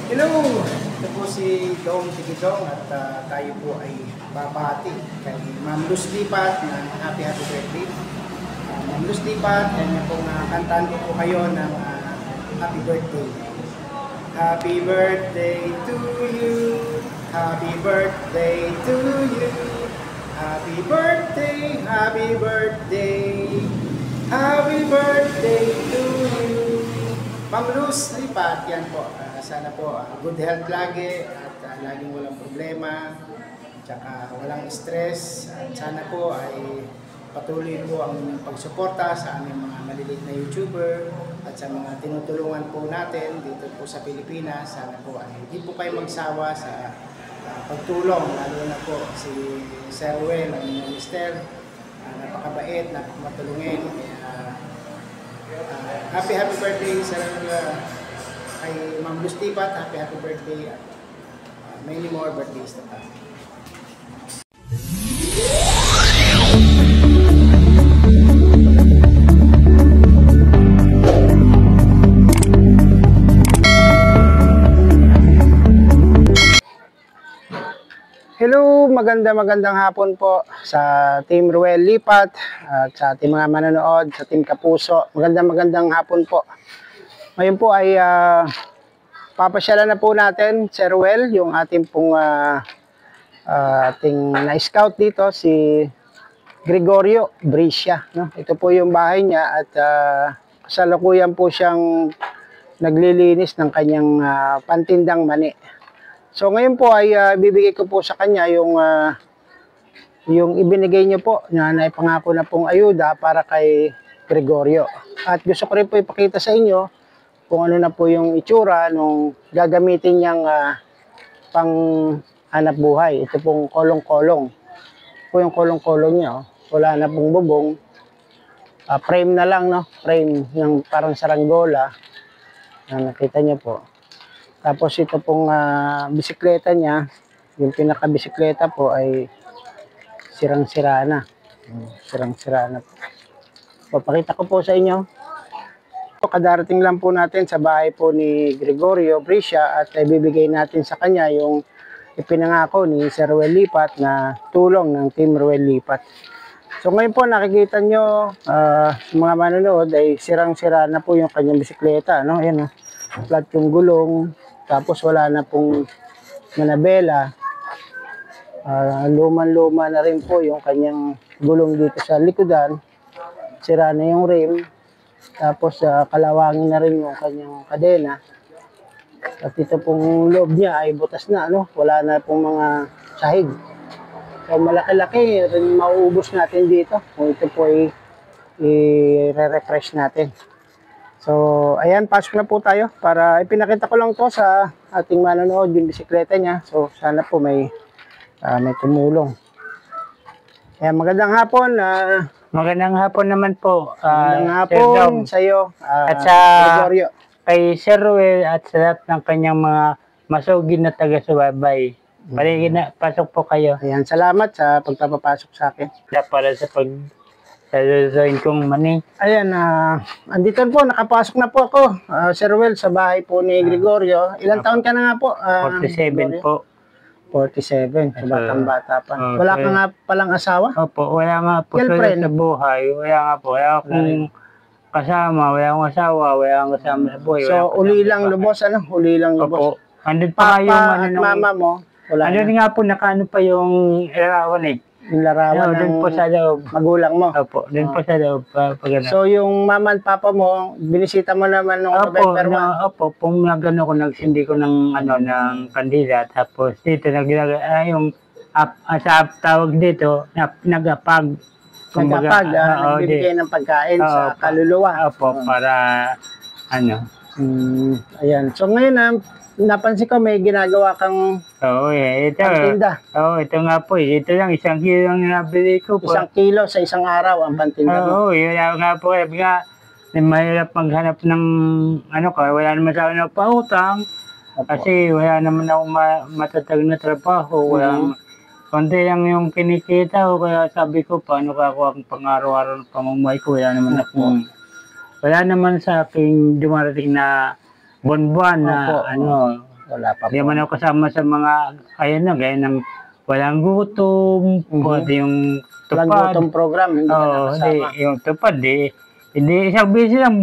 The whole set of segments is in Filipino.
Hello! Ito po si Dong Tigidong at tayo po ay babati kay Ma'am Luz Lipat ng happy birthday. Ma'am Luz Lipat, kanya pong kantaan ko po kayo ng happy birthday. Happy birthday to you. Happy birthday to you. Happy birthday, happy birthday. Happy birthday to you. Ma'am Luz Lipat, yan po. Sana po good health lagi at laging walang problema, tsaka walang stress. At sana po ay patuloy po ang inyong pagsuporta sa aming mga maliliit na YouTuber at sa mga tinutulungan po natin dito po sa Pilipinas. Sana po ay hindi po kayo magsawa sa pagtulong, lalo na po si Sir Well, ang inyong mister. Napakabait, matulungin. Happy birthday Sir kay Ma'am Luz Lipat, happy birthday at many more birthdays to come. Hello, magandang hapon po sa Team Ruel Lipat at sa ating mga manonood, sa Team Kapuso. Magandang hapon po. Ngayon po ay papasyalan na po natin, Sir Ruel, yung ating pong ating na-scout dito, si Gregorio Brescia. No? Ito po yung bahay niya at kasalukuyan po siyang naglilinis ng kanyang pantindang mani. So ngayon po ay bibigay ko po sa kanya yung ibinigay niyo po na naipangako na pong ayuda para kay Gregorio. At gusto ko rin po ipakita sa inyo kung ano na po yung itsura nung gagamitin niyang pang hanap buhay. Ito pong kolong-kolong. Po yung kolong-kolong niya. Oh. Wala na pong bubong. Frame na lang, no? Frame yung parang saranggola. Nakita niyo po. Tapos ito pong bisikleta niya, yung pinaka-bisikleta po ay sirang-sira na. Sirang-sira na po. Papakita ko po sa inyo. Kadarating lang po natin sa bahay po ni Gregorio Brescia at ibibigay natin sa kanya yung ipinangako ni Sir Ruel Lipat na tulong ng Team Ruel Lipat. So ngayon po nakikita nyo mga manonood ay sirang-sira na po yung kanyang bisikleta. No? Ayan, flat yung gulong, tapos wala na pong manabela. Luman-luma na rin po yung kanyang gulong dito sa likodan. Sira na yung rim. Tapos kalawangin na rin yung kanyang kadena. At ito pong loob niya ay butas na, no? Wala na pong mga sahig. So malaki-laki rin mauubos natin dito. Kung ito po ay i-refresh natin. So ayan, pasok na po tayo para ipinakita ko lang to sa ating manonood yung bisikleta niya. So sana po may tumulong. Ayan, magandang hapon. Magandang hapon naman po. Magandang hapon sa iyo, at sa Gregorio. Kay Sir Ruel at sa lahat ng kanyang mga masugid na taga-subaybay. Pasok po kayo. Ayan, salamat sa pagpapapasok sa akin. Para sa pag-join kong mani. Ayan, andito po, nakapasok na po ako, Sir Ruel, sa bahay po ni Gregorio. Ilang taon ka na nga po? 47 Gregorio? po. 47, so batang-bata pa. Wala ka nga palang asawa? Opo, wala nga po Girlfriend? sa buhay. Wala nga po. Wala akong kasama, wala akong asawa, wala akong kasama sa buhay. So, uli lang lubos, ano? Uli lang lubos. Opo. Andun pa Papa yung at mama mo, wala andun na. nga po, nakaano pa yung larawan eh. Yung larawan ng Doon po sa loob. magulang mo. Opo, doon po sa loob. So, yung mama at papa mo, binisita mo naman nung November 1? Opo, kung nagano ko, nagsindi ko ng, ng kandila. Tapos dito, yung sa tawag dito, nagapag. Nagapag, nagbibigay ng pagkain sa kaluluwa. Opo, para ayan. So, ngayon napansin ko may ginagawa kang pantinda. Ito nga po. Ito lang, 1 kilo lang nabili ko po. 1 kilo sa isang araw ang pantinda mo. Yun nga po. Mahirap maghanap ng wala naman sa akin na pautang. Kasi wala naman ako matatag na trabaho. Konti lang yung kinikita ko. Kaya sabi ko, paano ka ako ang pang-araw-araw ng pamumuhay ko? Wala naman sa aking dumarating na buwan-buwan na Wala pa Hindi po. man ako kasama sa mga, ayan na, gaya ng walang gutom, pati yung Walang tupad. gutong program, hindi ka Oo, hindi, nakasama. yung tupad, hindi isang beses lang,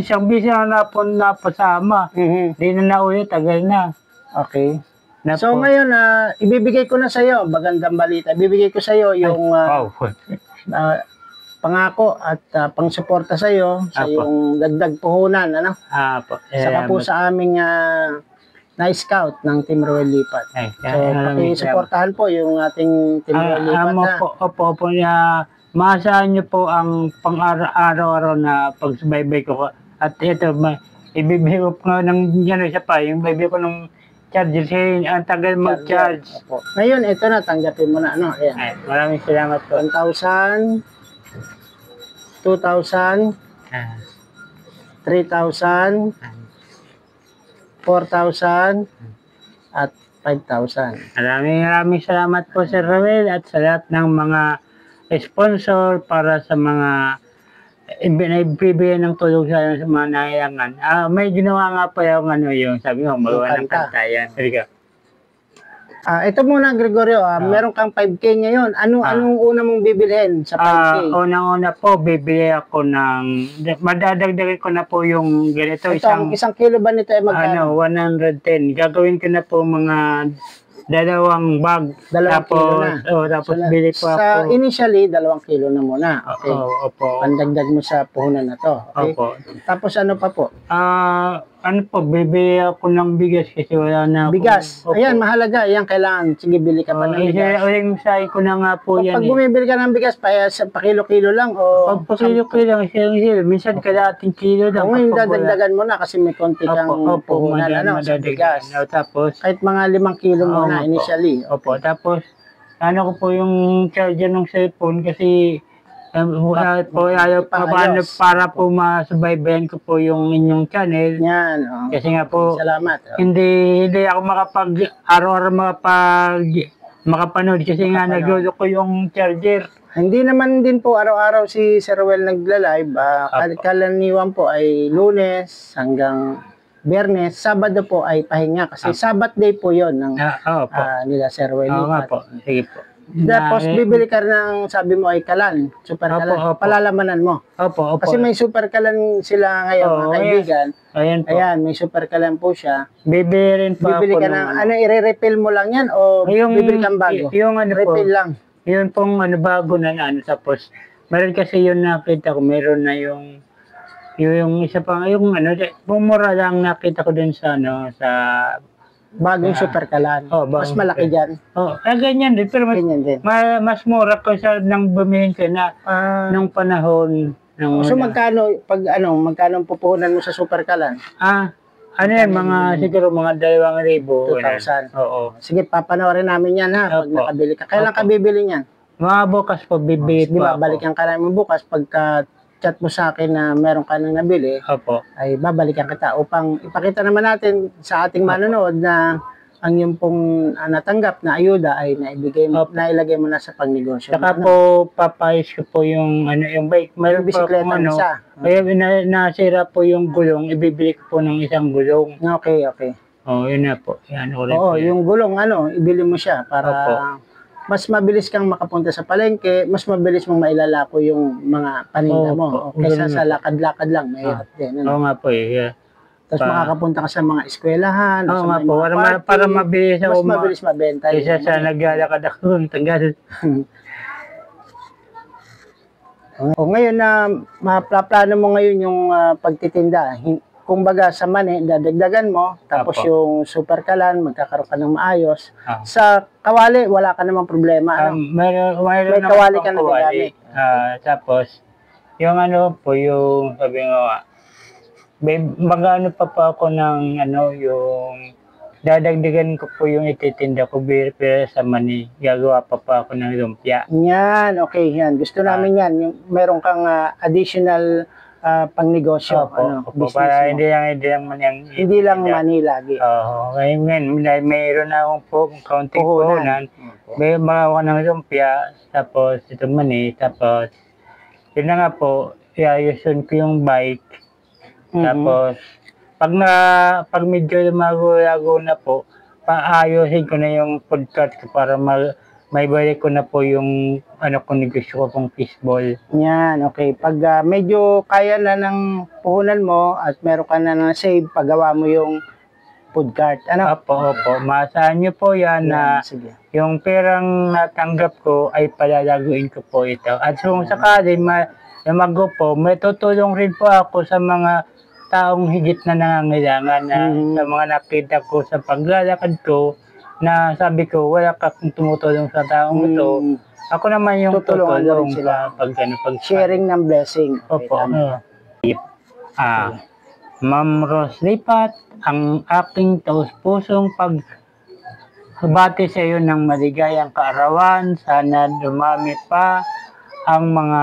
isang beses lang napasama. Hindi na nauwi, tagal na. Okay. Na So po. ngayon, ibibigay ko na sa iyo, magandang balita. Ibibigay ko sa iyo yung Wow. pangako at pangsuporta sa iyo sa Apo. yung dagdag puhunan, ano? Po. Saka po sa aming na-scout ng Team Royal Lipat. So, paki-suportahan po yung ating Team Royal Lipat. Opo, maasahan niyo po ang pang-araw-araw na pagsubaybay ko. At ito, ibibigay ko nga ng isa pa, yung bibigay ko ng charger. Kasi ang tagal mag-charge. Opo. Ngayon, ito na, tanggapin mo na. Ano? Ayan. Ay, maraming salamat po. 1,000, 2,000, 3,000, 4,000, at 5,000. Maraming salamat po Sir Roel at sa lahat ng mga sponsor para sa mga naibibigay ng tulong sa mga nangailangan. May ginawa nga pa yung yung sabi mo, magawa ng kanta yan. Sabi ko. Ito muna Gregorio, meron kang 5K ngayon. Anong una mong bibilhin sa 5K? Unang-una po, bibili ako ng, madadagdagan ko na po yung ganito. Isang kilo ba nito ay magkano? 110. Gagawin ko na po mga 2 bag. 2 kilo na. Tapos bili ko ako. Initially, 2 kilo na muna. Okay. Opo. Pandagdag mo sa puhunan na to. Okay? Opo. Tapos ano pa po? Bibili ako ng bigas kasi wala na bigas. Opo. Ayan, mahalaga. Ayan, kailangan. Sige, bili ka pa ng bigas. Uling ko na nga po yan. Pag bumibili ka ng bigas, pa kilo-kilo lang o... Pa kilo-kilo lang. Minsan kalating kilo lang. Ngayon, dadagdagan mo na kasi may konti kang puhunan sa bigas. Tapos, kahit mga 5 kilo muna initially. Opo. Tapos, ko po yung charger ng cellphone kasi para po masubaybayan ko po yung inyong channel. Yan. Kasi nga po, salamat. Hindi ako araw-araw makapanood kasi nga naglolo ko yung charger. Hindi naman din po araw-araw si Sir Roel nagla-live. Kalaniwan po ay Lunes hanggang Biyernes. Sabado po ay pahinga kasi Sabbath day po yon ng nila Sir Roel. Oo nga po. Sige po. Tapos bibili ka ng sabi mo ay kalan, super kalan. Palalamanan mo. Opo. Kasi may super kalan sila ngayon, mga kaibigan. Ayan po. Ayan, may super kalan po siya. Bibili rin po bibili ka ng i-refill mo lang yan o bibili kang bago? Yung refill lang. Yun pong bago na tapos meron kasi yun nakita ko, meron na yung isa pang mura lang nakita ko din sa sa bagong super kalan. Mas malaki diyan. Ganyan din pero mas mura ko sa nang bumili ko na nung panahon ng so magkano magkano pupuhunan mo sa super kalan? Mga siguro mga 2,000. 2,000. Oo. Sige, papanoorin namin yan pag nakabili ka. Kailan ka bibili niyan? Mga bukas po bibili po. Di ba, balikan ka namin bukas pagka chat mo sa akin na meron ka nang nabili. Opo. Ay babalikan kita upang ipakita naman natin sa ating manonood na ang yung pong natanggap na ayuda ay nailagay mo na sa pangnegosyo. Saka po papayos ko po yung bike. Mayroon po bisikleta isa. Kaya nasira po yung gulong, ibibili ko po ng isang gulong. Okay. Yun na po. Yung gulong ibili mo siya para mas mabilis kang makapunta sa palengke, mas mabilis mong mailalako yung mga paninda mo. Kaysa sa lakad-lakad lang, mahirap din. Oo nga po Tapos makakapunta ka sa mga eskwelahan. Oo nga po, para mabilis mas mabilis mabenta. Kaysa sa naglalakad ako ng tagal. Ngayon na maplano mo ngayon yung pagtitinda. Kumbaga sa mani, dadagdagan mo, tapos yung super kalan, magkakaroon ka ng maayos. Sa kawali, wala ka namang problema. May kawali ka na gagamit. Tapos, yung yung sabi nga, magano pa ako ng yung dadagdagan ko po yung ititinda ko pero sa mani, gagawa pa ako ng lumpia. Yan, okay yan. Gusto namin yan. Yung meron kang additional pangnegosyo, para hindi lang money lagi. Ngayon, mayroon na akong kaunting puhunan. May magawa ng lumpia, tapos ito mani, tapos yun na nga po, iayusun ko yung bike, tapos pag medyo lumago-lago na po, paayusin ko na yung food cart ko para may balik ko na po yung kung negosyo ko pong fishball. Yan, okay. Pag medyo kaya na ng puhunan mo at meron ka na save, paggawa mo yung food cart. Ano? Opo. Maasahan niyo po yan na sige. yung perang natanggap ko ay palalaguin ko po ito. At kung sakali lumago po, may tutulong rin po ako sa mga taong higit na nangangailangan na sa mga nakita ko sa paglalakad ko na sabi ko, wala ka kung tumutulong sa taong ito. Ako naman yung Tutulungan mo rin sila. pag Sharing ng blessing. Opo. Ma'am Rose Lipat, ang aking taus-pusong pagbati sa iyo ng maligayang kaarawan. Sana dumami pa ang mga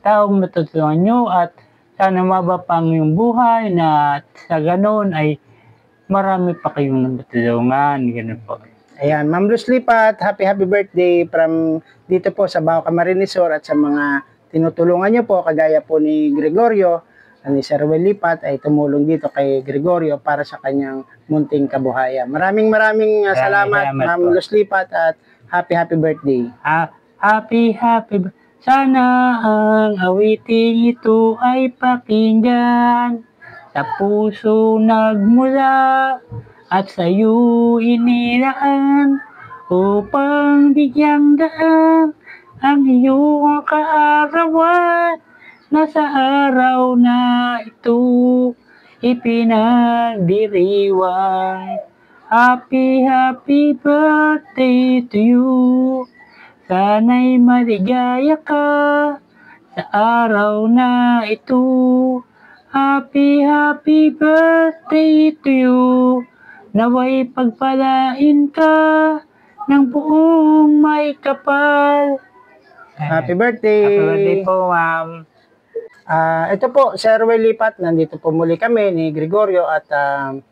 taong natutulungan nyo at sana mabapang yung buhay na sa ganun ay marami pa kayong natutulungan. Ganun po. Ayan, Ma'am Rose Lipat, happy birthday from dito po sa Bao Camarines Sur at sa mga tinutulungan nyo po, kagaya po ni Gregorio, ni Sir Will Lipat ay tumulong dito kay Gregorio para sa kanyang munting kabuhayan. Maraming salamat, Ma'am Rose Lipat, at happy birthday. Happy sana ang awiting ito ay pakinggan sa puso nagmula at sa'yo inilaan upang bigyang daan ang iyong kaarawan na sa araw na ito ipinagdiriwang. Happy birthday to you. Sana'y maligaya ka sa araw na ito. Happy birthday to you. Naway pagpalain ka ng buong may kapal. Happy birthday! Happy birthday po, ma'am. Ito po, Sir Will Lipat, nandito po muli kami ni Gregorio at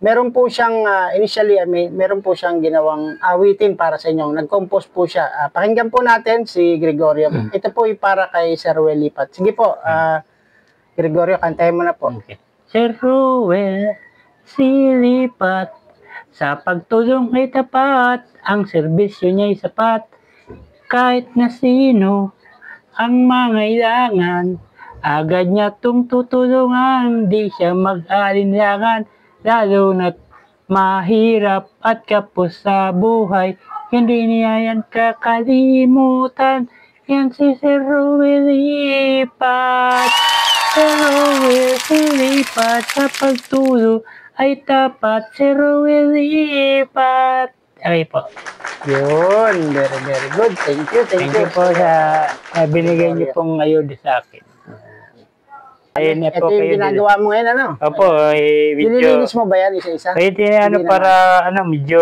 meron po siyang, initially, meron po siyang ginawang awitin para sa inyo. Nag-compose po siya. Pakinggan po natin si Gregorio. Ito po ay para kay Sir Will Lipat. Sige po, Gregorio, kantahin mo na po. Okay. Sir Ruel, si Lipat, sa pagtulong ay tapat, ang serbisyo niya'y sapat. Kahit na sino ang mangailangan, agad niya itong tutulungan. Di siya mag-alinlangan, lalo na't mahirap at kapos sa buhay. Hindi niya yan kakalimutan. Yan si Sir Ruel Lipat. Sir Ruel Lipat, sa pagtulong ay tapat, Sir Ruel Lipat. Okay po. Yun, very good. Thank you. Thank you po sa binigay niyo pong ayuda sa akin. Ayun na Ito po yung kayo. ginagawa mo ngayon, ano? Opo, video. Nililinis mo ba yan isa-isa? Kahit para medyo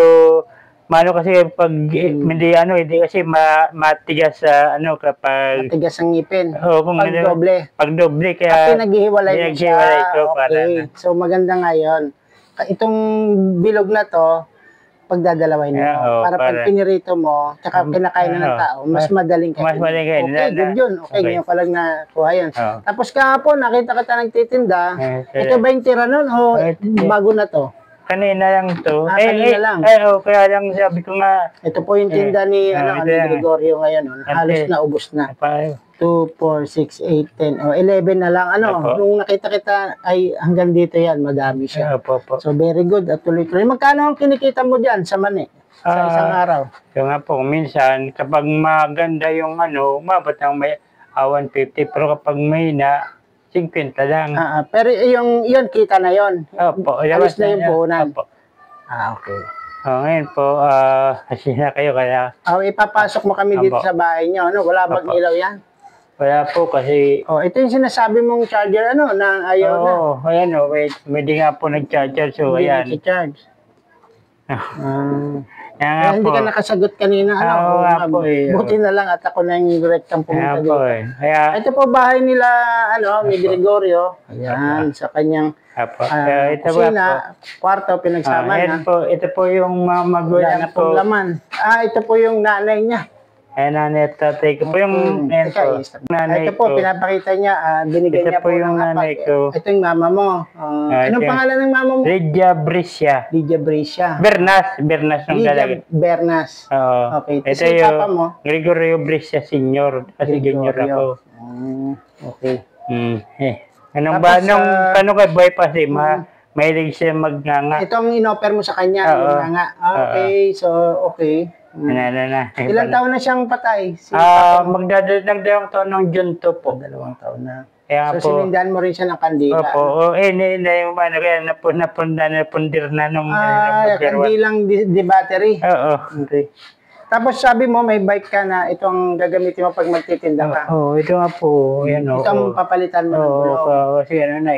kasi pag hindi kasi matigas sa kapag Matigas ang ngipin. kung pag doble At kaya pinaghihiwalay mo siya. Okay. So maganda nga yun. Itong bilog na to, pagdadalawin mo. Para pag pinirito mo, tsaka kinakain na ng tao, mas madaling kainin. Mas madaling kainin. Okay, good yun. Okay, ngayon ko lang nakuha yun. Tapos kahapon, nakita ka nagtitinda. Ito ba yung tira nun o bago na to? Kanina lang to. Kanina lang. Kaya lang sabi ko nga. Ito po yung tinda ni Gregorio ngayon. Halos na ubos na. 2, 4, 6, 8, 10. O, 11 na lang. Nung nakita kita, ay hanggang dito yan. Madami siya. So, very good. At tuloy-tuloy. Magkano ang kinikita mo dyan sa mani? Sa isang araw? Yung nga po, minsan, kapag maganda yung mabot ng may 150. Pero kapag may na, 50 lang. Pero yun, kita na yun. Opo. Alis na yung puhunan. Opo. Okay. Ngayon po, kasi na kayo kaya. Ipapasok mo kami dito sa bahay niyo. Wala bang ilaw yan? Wala po kasi. Ito yung sinasabi mong charger na ayaw na. Ayan may di nga po nag-charger. So, ayan. Hindi na-charge. Nga hindi po. ka nakasagot kanina. Buti na lang at ako na yung direktang pumunta dito. Ito po bahay nila, ni Gregorio. Ayan, sa kanyang kusina, kwarto, pinagsama na. Ito po yung magulang po. Ito po yung nanay niya. Ayan, nanay at tatay ko po yung ayan po, nanay Ito po, ko. pinapakita niya, binigyan Ito niya po po yung ng nanay hapag. ko. Ito yung mama mo. Anong Okay. pangalan ng mama mo? Lydia Brescia. Lydia Brescia. Bernas ng Lydia talaga. Bernas. Oo. Okay. Ito Tapos yung papa mo? Gregorio Brescia Senior. Kasi junior ako. Okay. Anong Tapos, ba, paano kay boy pa si mahilig siya magnganga. Itong in-offer mo sa kanya, Oo. yung nga. Okay, so okay. Na. Ilang taon na siyang patay? Si papa mo? Nagdadalawang taon ng June 2 po. 2 taon na. Kaya So po, sinindahan mo rin siya ng kandila. opo. Yung ano kaya napundir na nung Kandilang di battery. Oo. Okay. Tapos sabi mo may bike ka na itong gagamitin mo pag magtitinda ka. Oo, ito nga po. Yan, Ito ang papalitan mo ng Oo, gulong. kasi ano na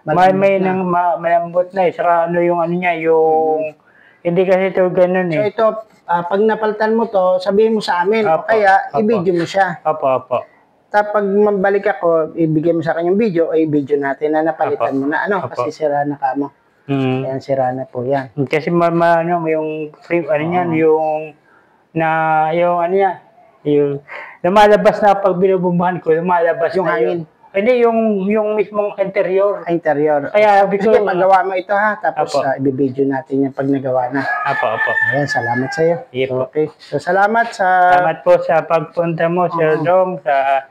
Malambot na. malambot na saka ano yung ano niya, yung hindi kasi ito ganun So ito, pag napalitan mo to, sabihin mo sa amin. O Opo, kaya, opo. i-video mo siya. Opo. Tapos pag mabalik ako, ibigay mo sa akin yung video, o i-video natin na napalitan Opo. mo na. Ano, Opo. kasi sira na ka mo. Ayan, sira na po yan. Kasi ano, yung free, ano yan, yung ano yan, yung lumalabas na pag binubumbahan ko, lumalabas Yung na hangin. Hindi, yung mismong interior. Interior. Kaya sabi ko, Sige, paggawa mo ito ha, tapos Opo. i-video natin yan pag nagawa na. Opo. Ayan, salamat sa iyo. Yes, po. Okay. So, salamat sa... Salamat po sa pagpunta mo, Sir Dong, sa...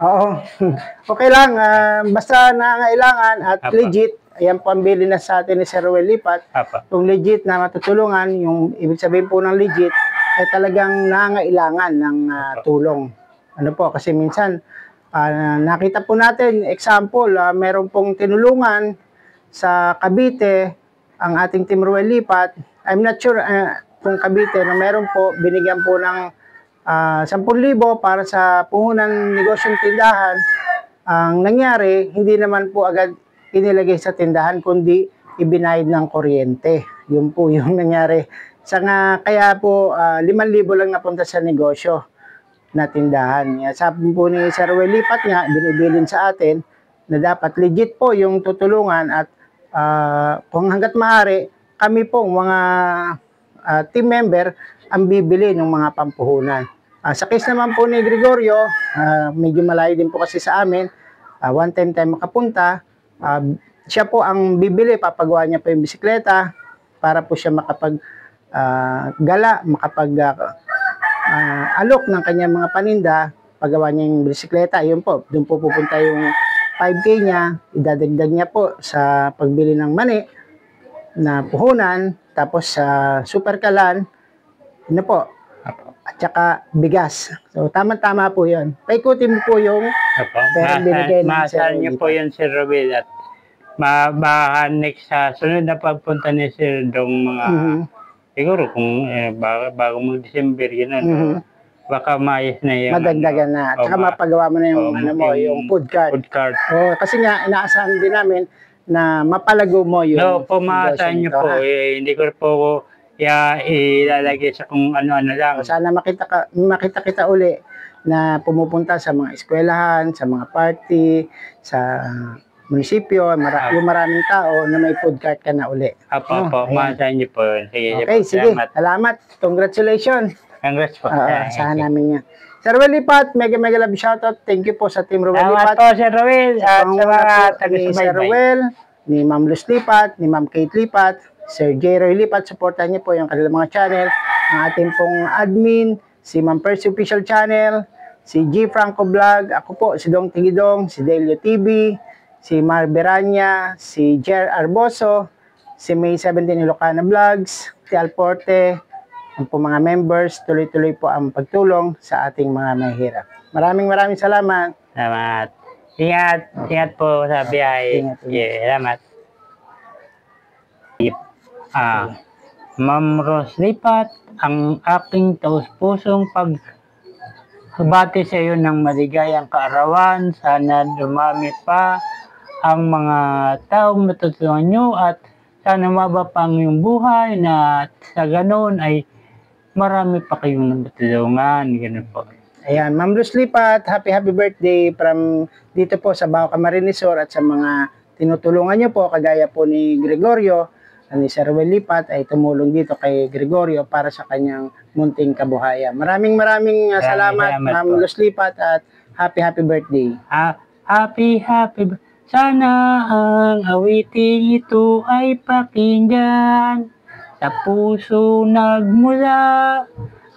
Oo. Okay lang. Basta nangailangan at Apa. legit, ayan po ang bili na sa atin ni Sir Ruel Lipat. Apa. Kung legit na matutulungan, yung ibig sabihin po ng legit, ay talagang nangailangan ng tulong. Ano po, kasi minsan, nakita po natin, example, meron pong tinulungan sa Cavite, ang ating Team Ruel Lipat. I'm not sure kung Cavite na meron po, binigyan po ng 10,000 para sa puhunan negosyong tindahan. Ang nangyari, hindi naman po agad inilagay sa tindahan, kundi ibinayad ng kuryente. Yun po yung nangyari. Kaya po, 5,000 lang napunta sa negosyo na tindahan. Sabi po ni Sir Ruel Lipat nga, binibilin sa atin na dapat legit po yung tutulungan at kung hanggat maaari, kami po mga team member ang bibili ng mga pampuhunan. Sa case naman po ni Gregorio, medyo malayo din po kasi sa amin, one time tayo makapunta, siya po ang bibili, papagawa niya po yung bisikleta para po siya makapag-gala, alok ng kanyang mga paninda, paggawa niya yung bisikleta, yun po, doon po pupunta yung 5K niya, idadagdag niya po sa pagbili ng mani na puhunan, tapos sa superkalan, ano po, at saka bigas. So, tama-tama po yun. Paikutin mo po yung pera binigay ng Maasahan niyo po yun, Sir Robel, at next sa sunod na pagpunta ni Sir Dong mga siguro kung bago mag-December yun, baka maayos na yung madagdagan na. At saka mapagawa mo na yung, yung food cart. Kasi nga, inaasahan din namin na mapalago mo yung... No, po, maasahan niyo po. Hindi ko po ilalagay sa kung ano-ano lang. Sana makita kita uli na pumupunta sa mga eskwelahan, sa mga party, sa munisipyo, yung maraming tao na may food cart ka na uli. Apo, maasahan niyo po. Sige, okay, sige. Salamat. Congratulations. Congrats po. Asahan namin yan. Sir Ruel Lipat, mega love shoutout. Thank you po sa Team Ruel Lipat. Salamat po, Sir Ruel. At sa mga ni Sir Ruel, ni Ma'am Luz Lipat, ni Ma'am Kate Lipat, Sir J. Roy Lipat, supportan niyo po yung kanilang mga channel. Ang ating pong admin, si Ma'am Percy Official Channel, si G. Franco Vlog, ako po, si Dong Tigidong, si Delio TV, si Mar Beranya, si Jer Arboso, si May 17 Ilocana Vlogs, si Alporte, ang po mga members, tuloy-tuloy po ang pagtulong sa ating mga mahirap. Maraming salamat. Salamat. Ingat po sa biyahe. Salamat. Ma'am Rose Lipat, ang aking taus-pusong pagbati sa iyo ng maligayang kaarawan. Sana dumami pa ang mga taong natutulungan nyo at sana maba pa ang iyong buhay na sa ganoon ay marami pa kayong natutulungan. Ganun po. Ayan, Ma'am Rose Lipat, happy birthday from dito po sa Bao Camarines Sur at sa mga tinutulungan nyo po, kagaya po ni Gregorio. ni Sir Will Lipat ay tumulong dito kay Gregorio para sa kanyang munting kabuhayan. Maraming salamat, salamat Ma'am po. Luz Lipat, at happy birthday. Happy sana ang awiting ito ay pakinggan sa puso nagmula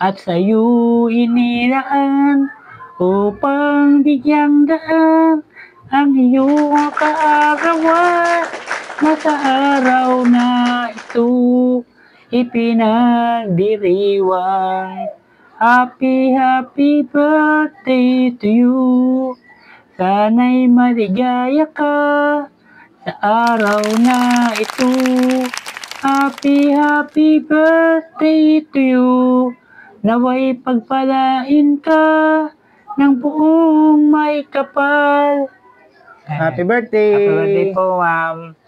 at sa'yo inilaan upang bigyang daan ang iyong kaarawan na sa araw na ito ipinagdiriwang. Happy birthday to you. Sana'y maligaya ka sa araw na ito. Happy birthday to you. Naway pagpalain ka ng buong may kapal. Happy birthday! Happy birthday po, ma'am.